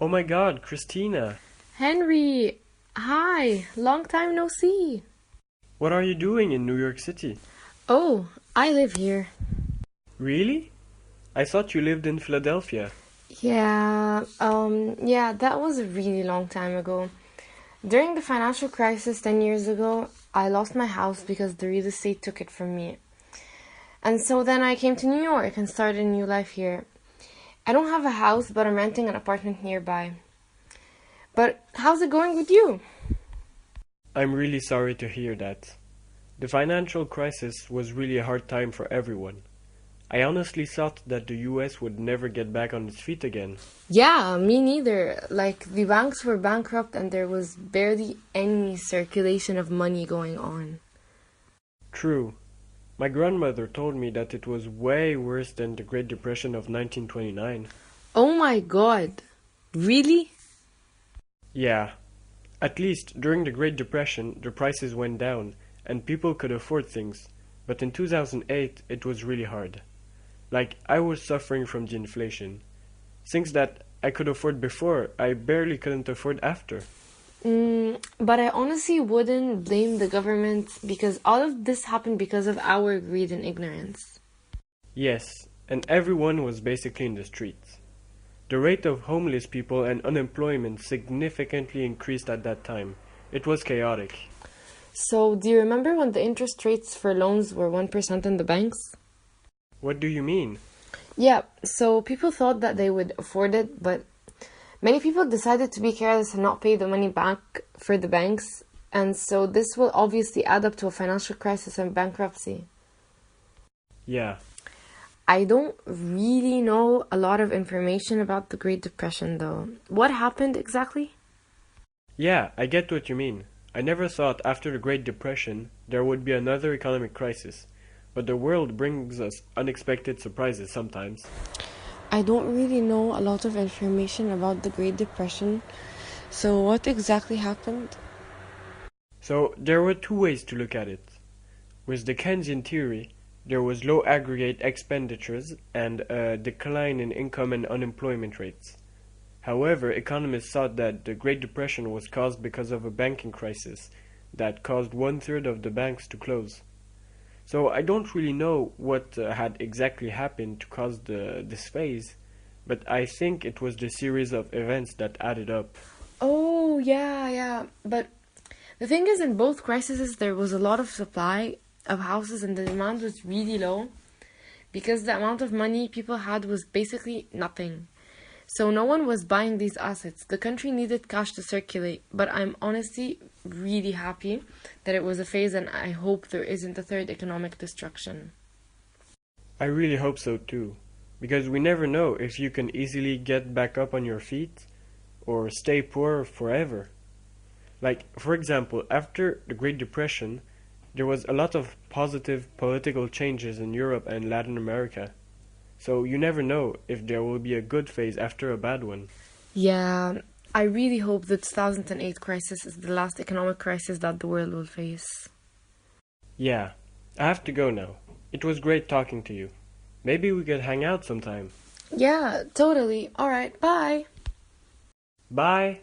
Oh my God, Christina! Henry, hi, long time no see. What are you doing in New York City? Oh, I live here. Really? I thought you lived in Philadelphia. Yeah, that was a really long time ago. During the financial crisis 10 years ago, I lost my house because the real estate took it from me. And so then I came to New York and started a new life here. I don't have a house, but I'm renting an apartment nearby. But how's it going with you? I'm really sorry to hear that. The financial crisis was really a hard time for everyone. I honestly thought that the US would never get back on its feet again. Yeah, me neither. Like, the banks were bankrupt and there was barely any circulation of money going on. True. My grandmother told me that it was way worse than the Great Depression of 1929. Oh my god. Really? Yeah. At least during the Great Depression, the prices went down and people could afford things. But in 2008, it was really hard. Like, I was suffering from the inflation. Things that I could afford before, I barely couldn't afford after. But I honestly wouldn't blame the government because all of this happened because of our greed and ignorance. Yes, and everyone was basically in the streets. The rate of homeless people and unemployment significantly increased at that time. It was chaotic. So, do you remember when the interest rates for loans were 1% in the banks? What do you mean? Yeah, so people thought that they would afford it, but many people decided to be careless and not pay the money back for the banks, and so this will obviously add up to a financial crisis and bankruptcy. Yeah. I don't really know a lot of information about the Great Depression though. What happened exactly? Yeah, I get what you mean. I never thought after the Great Depression there would be another economic crisis. But the world brings us unexpected surprises sometimes. I don't really know a lot of information about the Great Depression. So, what exactly happened? So there were two ways to look at it. With the Keynesian theory, there was low aggregate expenditures and a decline in income and unemployment rates. However, economists thought that the Great Depression was caused because of a banking crisis that caused one-third of the banks to close. So I don't really know what had exactly happened to cause this phase, but I think it was the series of events that added up. Oh, yeah. But the thing is, in both crises, there was a lot of supply of houses and the demand was really low because the amount of money people had was basically nothing. So no one was buying these assets. The country needed cash to circulate, but I'm honestly really happy that it was a phase and I hope there isn't a third economic destruction. I really hope so too, because we never know if you can easily get back up on your feet or stay poor forever. Like, for example, after the Great Depression, there was a lot of positive political changes in Europe and Latin America. So you never know if there will be a good phase after a bad one. Yeah, I really hope the 2008 crisis is the last economic crisis that the world will face. Yeah, I have to go now. It was great talking to you. Maybe we could hang out sometime. Yeah, totally. Alright, bye. Bye!